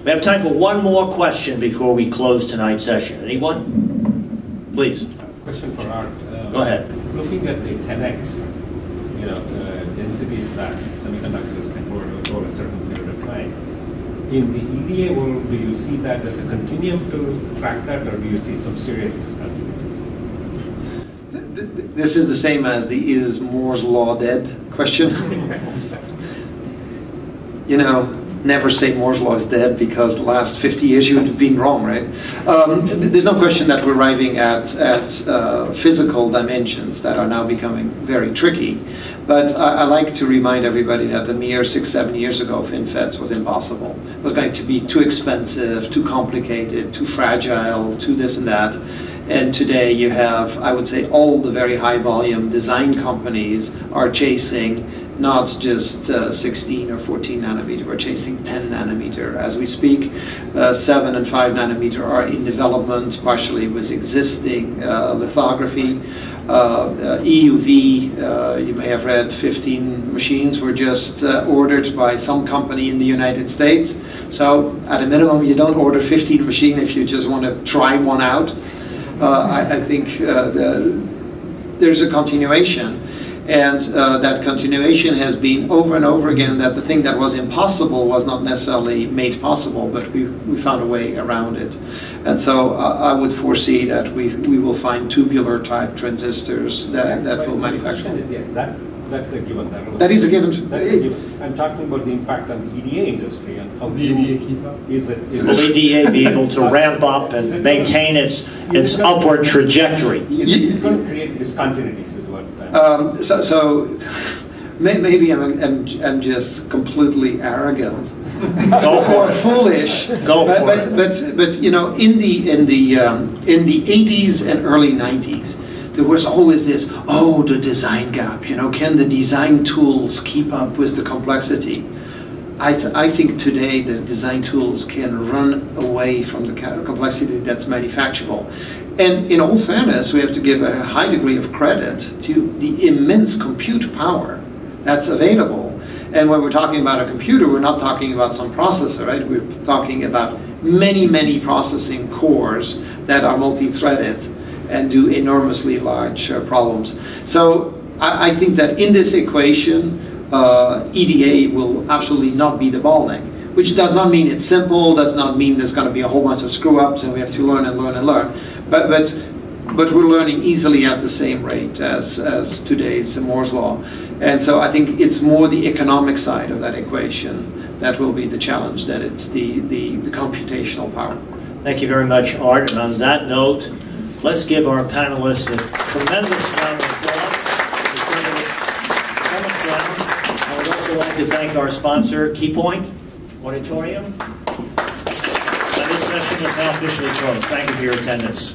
We have time for one more question before we close tonight's session. Anyone? Please. Question for Art. Go ahead. Looking at the 10x, the densities that semiconductors can hold over a certain period of time. In the EDA world, do you see that as a continuum to track that, or do you see some serious discontinuities? This is the same as the "is Moore's law dead" question. Never say Moore's law is dead, because the last 50 years you would have been wrong, right? There's no question that we're arriving at physical dimensions that are now becoming very tricky. But I like to remind everybody that a mere 6-7 years ago, FinFETs was impossible. It was going to be too expensive, too complicated, too fragile, too this and that. And today you have, I would say, all the very high volume design companies are chasing not just 16 or 14 nanometer, we're chasing 10 nanometer as we speak. 7 and 5 nanometer are in development, partially with existing lithography. EUV, you may have read 15 machines were just ordered by some company in the United States. So at a minimum, you don't order 15 machines if you just want to try one out. I think there's a continuation. And that continuation has been over and over again, that the thing that was impossible was not necessarily made possible, but we found a way around it. And so I would foresee that we will find tubular type transistors that will manufacture. The question is, yes, that's a given. That is a given. That's a given. I'm talking about the impact on the EDA industry and how the EDA keep up. Will EDA be able to ramp up and maintain its upward trajectory? Is it going to create discontinuities? So maybe I'm just completely arrogant or foolish. But in the 80s and early 90s, there was always this, the design gap. Can the design tools keep up with the complexity? I think today the design tools can run away from the complexity that's manufacturable. And in all fairness, we have to give a high degree of credit to the immense compute power that's available. And when we're talking about a computer, we're not talking about some processor, right? We're talking about many, many processing cores that are multi-threaded and do enormously large problems. So I think that in this equation, EDA will absolutely not be the bottleneck, which does not mean it's simple, does not mean there's going to be a whole bunch of screw-ups and we have to learn and learn and learn. But we're learning easily at the same rate as today's Moore's law. And so I think it's more the economic side of that equation that will be the challenge, that it's the computational power. Thank you very much, Art. And on that note, let's give our panelists a tremendous round of applause. I would also like to thank our sponsor, Keypoint Auditorium. And this session is now officially closed. Thank you for your attendance.